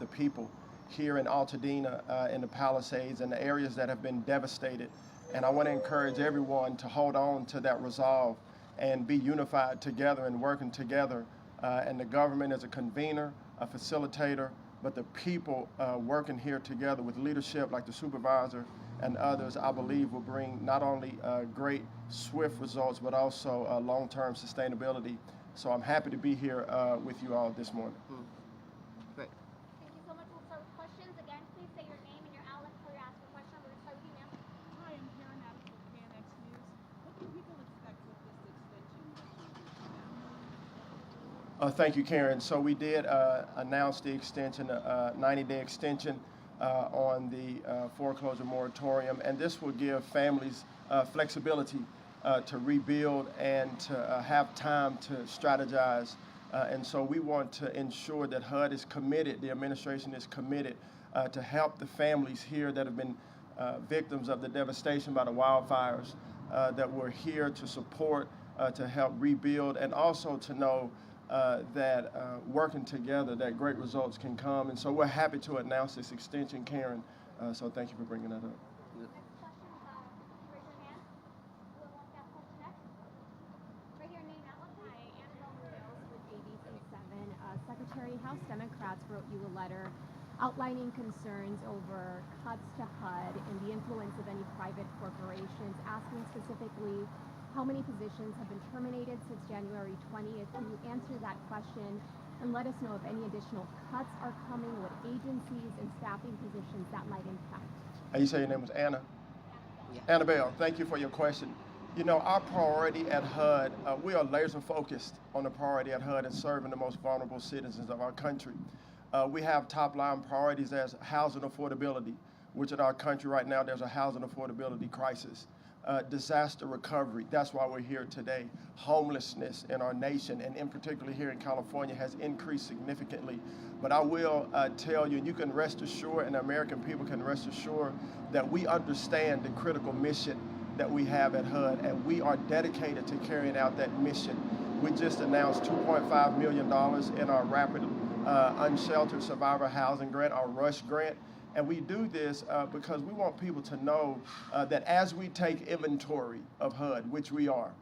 the people here in Altadena, in the Palisades, and the areas that have been devastated. And I want to encourage everyone to hold on to that resolve and be unified together and working together. And the government is a convener, a facilitator, but the people working here together with leadership like the supervisor and others, I believe will bring not only great, swift results, but also long-term sustainability. So I'm happy to be here with you all this morning. Great. Thank you so much. We'll start with questions. Again, please say your name and your outlet before you ask a question. We're going to start with you, ma'am. Hi, I'm Karen Adams with KNX News. What do people expect with this extension that you now? Thank you, Karen. So we did announce the extension, 90-day extension on the foreclosure moratorium, and this will give families flexibility to rebuild and to have time to strategize. And so we want to ensure that HUD is committed, the administration is committed to help the families here that have been victims of the devastation by the wildfires, that we're here to support, to help rebuild, and also to know that working together, that great results can come. And so we're happy to announce this extension, Karen. So thank you for bringing that up. Next question, raise your hand. Who wants to ask a question next? Right here, name, outlet. Hi, Annabelle Munoz with ABC7. Secretary, House Democrats wrote you a letter outlining concerns over cuts to HUD and the influence of any private corporations, asking specifically how many positions have been terminated since January 20th. Can you answer that question and let us know if any additional cuts are coming, what agencies and staffing positions that might impact? And you say your name was Anna? Yeah. Annabelle, thank you for your question. You know, our priority at HUD, we are laser focused on the priority at HUD and serving the most vulnerable citizens of our country. We have top line priorities as housing affordability, which in our country right now, there's a housing affordability crisis. Disaster recovery, that's why we're here today. Homelessness in our nation, and in particular here in California, has increased significantly. But I will tell you, and you can rest assured, and the American people can rest assured, that we understand the critical mission that we have at HUD, and we are dedicated to carrying out that mission. We just announced $2.5 million in our Rapid Unsheltered Survivor Housing Grant, our RUSH grant. And we do this because we want people to know that as we take inventory of HUD, which we are,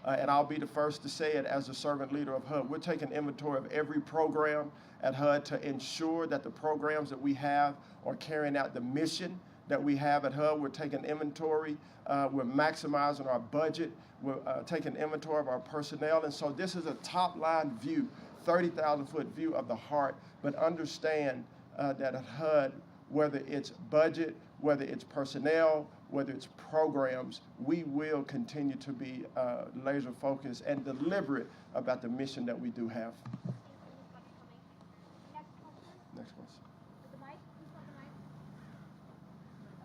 and I'll be the first to say it as a servant leader of HUD, we're taking inventory of every program at HUD to ensure that the programs that we have are carrying out the mission that we have at HUD. We're taking inventory, we're maximizing our budget, we're taking inventory of our personnel. And so this is a top line view, 30,000 foot view of the heart, but understand that at HUD, whether it's budget, whether it's personnel, whether it's programs, we will continue to be laser focused and deliberate about the mission that we do have. Next question. Next question. With the mic. Who's got the mic?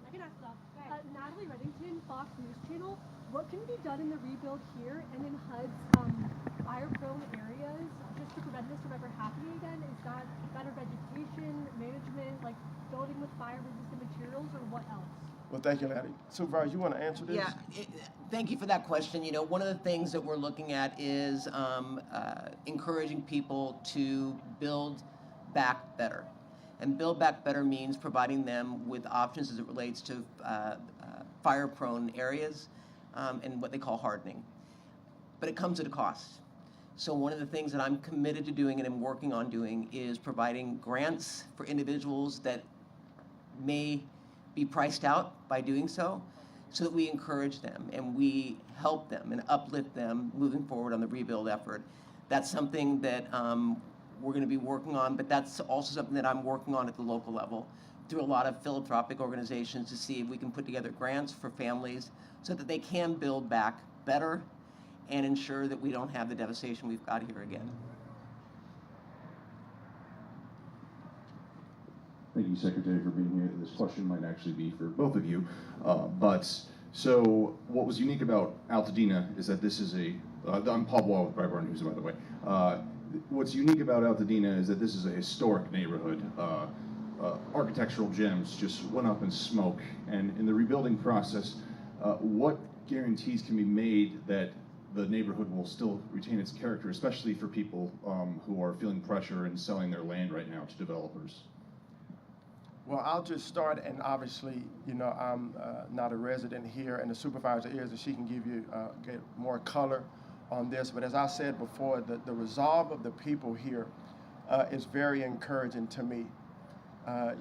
I can ask that. Go ahead. Natalie Reddington, Fox News Channel. What can be done in the rebuild here and in HUD's fire-prone areas just to prevent this from ever happening again? Is that better vegetation, management, like building with fire-resistant materials, or what else? Well, thank you, Laddie. Supervisor, you want to answer this? Yeah, thank you for that question. You know, one of the things that we're looking at is encouraging people to build back better. And build back better means providing them with options as it relates to fire-prone areas and what they call hardening. But it comes at a cost. So one of the things that I'm committed to doing and I'm working on doing is providing grants for individuals that may be priced out by doing so, so that we encourage them and we help them and uplift them moving forward on the rebuild effort. That's something that we're going to be working on, but that's also something that I'm working on at the local level through a lot of philanthropic organizations to see if we can put together grants for families so that they can build back better and ensure that we don't have the devastation we've got here again. Thank you, Secretary, for being here. This question might actually be for both of you. So what was unique about Altadena is that this is I'm Paul Wall with Breitbart News, by the way. What's unique about Altadena is that this is a historic neighborhood. Architectural gems just went up in smoke. And in the rebuilding process, what guarantees can be made that the neighborhood will still retain its character, especially for people who are feeling pressure and selling their land right now to developers? Well, I'll just start, and obviously, you know, I'm not a resident here, and the supervisor is, and she can give you get more color on this. But as I said before, the resolve of the people here is very encouraging to me.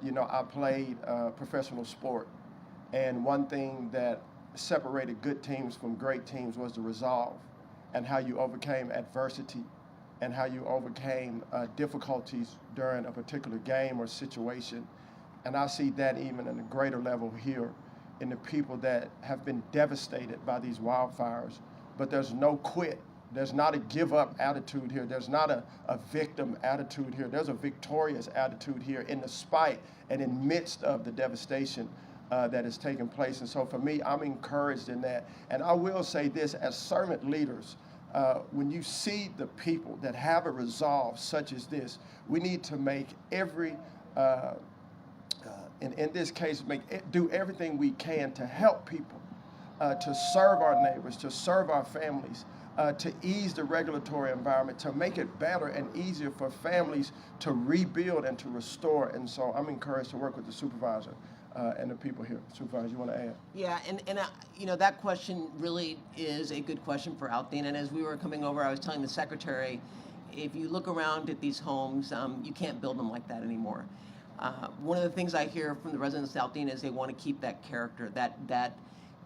You know, I played professional sport, and one thing that separated good teams from great teams was the resolve and how you overcame adversity and how you overcame difficulties during a particular game or situation. And I see that even in a greater level here in the people that have been devastated by these wildfires. But there's no quit. There's not a give up attitude here. There's not a victim attitude here. There's a victorious attitude here in the spite and in midst of the devastation that is taking place. And so for me, I'm encouraged in that. And I will say this, as servant leaders, when you see the people that have a resolve such as this, we need to make every in this case, do everything we can to help people, to serve our neighbors, to serve our families, to ease the regulatory environment, to make it better and easier for families to rebuild and to restore. And so I'm encouraged to work with the supervisor and the people here. Supervisor, you want to add? Yeah, and you know, that question really is a good question for Altadena. And as we were coming over, I was telling the secretary, if you look around at these homes, you can't build them like that anymore. One of the things I hear from the residents of Altadena is they want to keep that character, that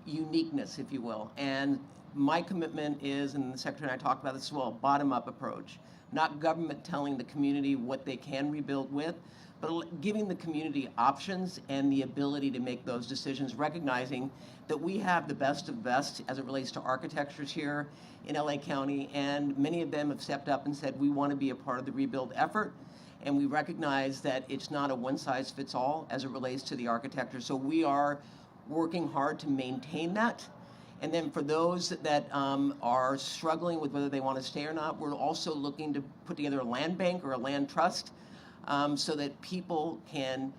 uniqueness, if you will. And my commitment is, and the secretary and I talked about this as well, bottom-up approach. Not government telling the community what they can rebuild with, but giving the community options and the ability to make those decisions, recognizing that we have the best of best as it relates to architectures here in LA County, and many of them have stepped up and said, we want to be a part of the rebuild effort. And we recognize that it's not a one-size-fits-all as it relates to the architecture. So we are working hard to maintain that. And then for those that are struggling with whether they want to stay or not, we're also looking to put together a land bank or a land trust so that people can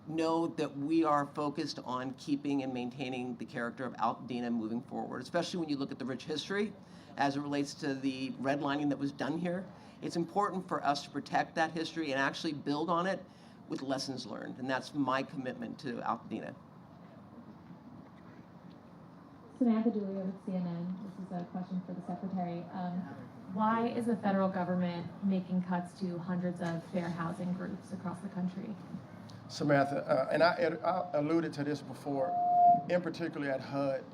know that we are focused on keeping and maintaining the character of Altadena moving forward, especially when you look at the rich history as it relates to the redlining that was done here. It's important for us to protect that history and actually build on it with lessons learned, and that's my commitment to Altadena. Samantha Julia with CNN. This is a question for the secretary. Why is the federal government making cuts to hundreds of fair housing groups across the country? Samantha, and I alluded to this before, in particular at HUD,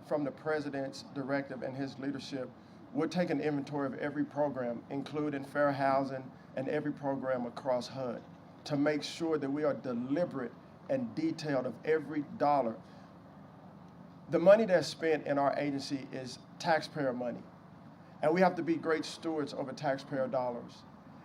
from the president's directive and his leadership, we're taking inventory of every program, including fair housing and every program across HUD, to make sure that we are deliberate and detailed of every dollar. The money that's spent in our agency is taxpayer money, and we have to be great stewards over taxpayer dollars.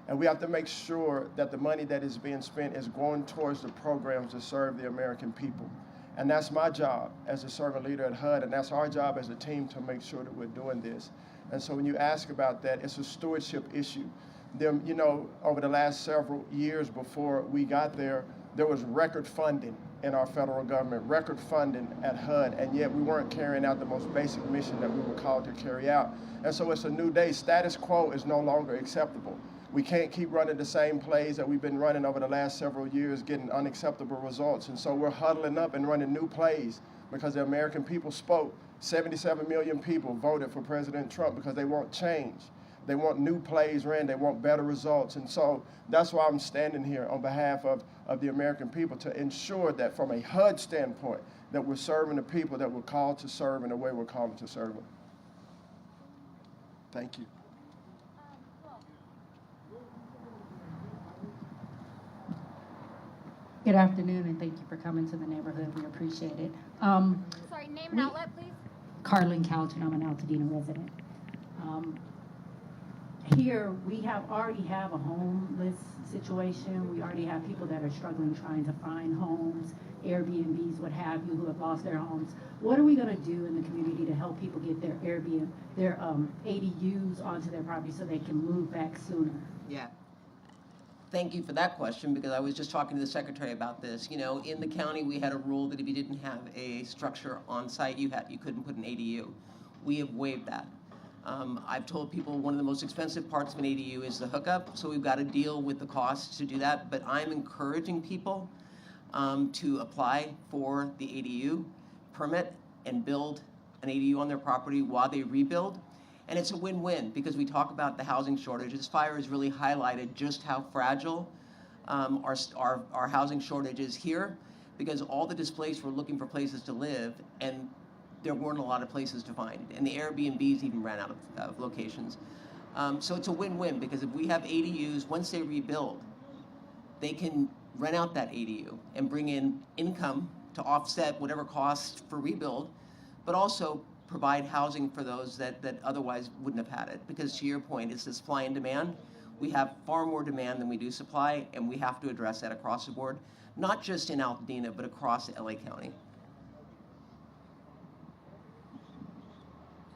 And we have to make sure that the money that is being spent is going towards the programs to serve the American people. And that's my job as a servant leader at HUD, and that's our job as a team to make sure that we're doing this. And so when you ask about that, it's a stewardship issue. You know, over the last several years before we got there, there was record funding in our federal government, record funding at HUD, and yet we weren't carrying out the most basic mission that we were called to carry out. And so it's a new day. Status quo is no longer acceptable. We can't keep running the same plays that we've been running over the last several years, getting unacceptable results. And so we're huddling up and running new plays because the American people spoke. 77 million people voted for President Trump because they want change. They want new plays ran. They want better results. And so that's why I'm standing here on behalf of the American people to ensure that from a HUD standpoint, that we're serving the people that we're called to serve in the way we're called to serve them. Thank you. Good afternoon, and thank you for coming to the neighborhood. We appreciate it. Sorry, name and outlet, please. Carlin Couch, and I'm an Altadena resident. Here, we already have a homeless situation. We already have people that are struggling trying to find homes, Airbnbs, what have you, who have lost their homes. What are we going to do in the community to help people get their Airbnb, their ADUs onto their property so they can move back sooner? Yeah. Thank you for that question, because I was just talking to the secretary about this. You know, in the county, we had a rule that if you didn't have a structure on site, you couldn't put an ADU. We have waived that. I've told people one of the most expensive parts of an ADU is the hookup, so we've got to deal with the costs to do that. But I'm encouraging people to apply for the ADU permit and build an ADU on their property while they rebuild. And it's a win-win because we talk about the housing shortage. This fire has really highlighted just how fragile our housing shortage is here, because all the displaced were looking for places to live, and there weren't a lot of places to find. And the Airbnbs even ran out of locations. So it's a win-win, because if we have ADUs, once they rebuild, they can rent out that ADU and bring in income to offset whatever costs for rebuild, but also provide housing for those that otherwise wouldn't have had it. Because to your point, it's the supply and demand. We have far more demand than we do supply, and we have to address that across the board, not just in Altadena, but across LA County.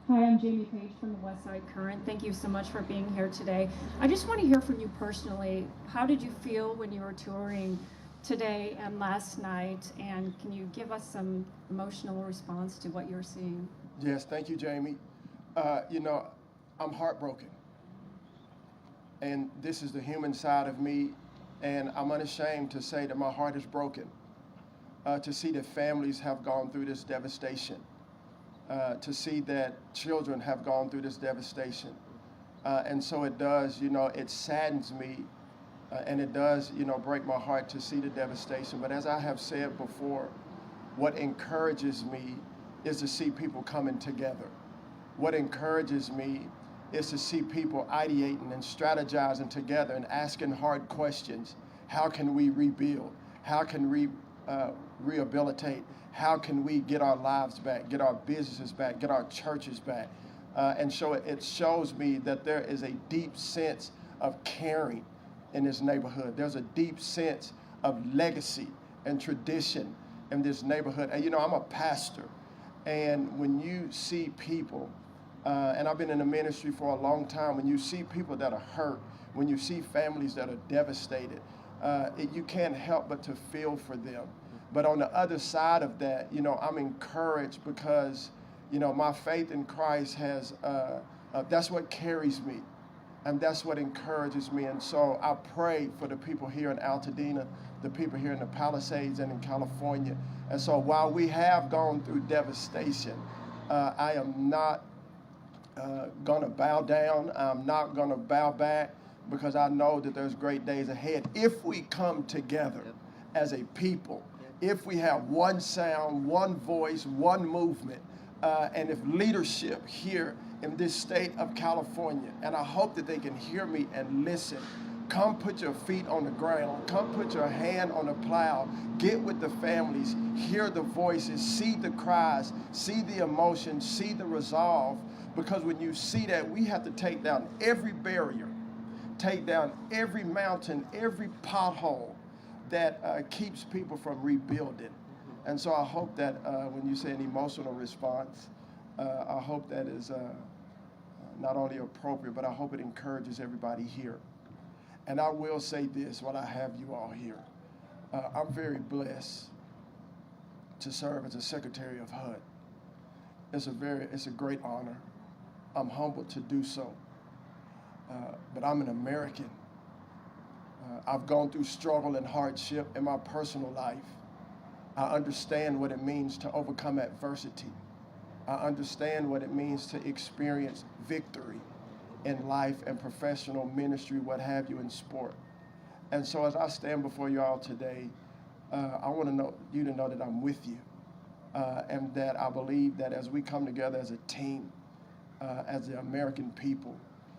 Hi, I'm Jamie Page from the West Side Current. Thank you so much for being here today. I just want to hear from you personally. How did you feel when you were touring today and last night? And can you give us some emotional response to what you're seeing? Yes, thank you, Jamie. You know, I'm heartbroken. And this is the human side of me, and I'm unashamed to say that my heart is broken. To see that families have gone through this devastation. To see that children have gone through this devastation. And so it does, you know, it saddens me, and it does, you know, break my heart to see the devastation. But as I have said before, what encourages me is to see people coming together. What encourages me is to see people ideating and strategizing together and asking hard questions. How can we rebuild? How can we rehabilitate? How can we get our lives back, get our businesses back, get our churches back? And so it shows me that there is a deep sense of caring in this neighborhood. There's a deep sense of legacy and tradition in this neighborhood. And you know, I'm a pastor, and when you see people, and I've been in the ministry for a long time, when you see people that are hurt, when you see families that are devastated, you can't help but to feel for them. But on the other side of that, you know, I'm encouraged because, you know, my faith in Christ has, that's what carries me. And that's what encourages me. And so I pray for the people here in Altadena, the people here in the Palisades and in California. And so while we have gone through devastation, I am not going to bow down. I'm not going to bow back, because I know that there's great days ahead if we come together as a people, if we have one sound, one voice, one movement, and if leadership here in this state of California, and I hope that they can hear me and listen. Come put your feet on the ground. Come put your hand on the plow. Get with the families. Hear the voices. See the cries. See the emotion. See the resolve. Because when you see that, we have to take down every barrier, take down every mountain, every pothole that keeps people from rebuilding. And so I hope that when you say an emotional response, I hope that is not only appropriate, but I hope it encourages everybody here. And I will say this while I have you all here. I'm very blessed to serve as a Secretary of HUD. It's a great honor. I'm humbled to do so. But I'm an American. I've gone through struggle and hardship in my personal life. I understand what it means to overcome adversity. I understand what it means to experience victory in life and professional ministry, what have you, in sport. And so as I stand before you all today, I want you to know that I'm with you, and that I believe that as we come together as a team, as the American people,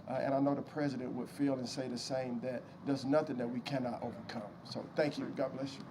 and I know the president would feel and say the same, that there's nothing that we cannot overcome. So thank you. God bless you.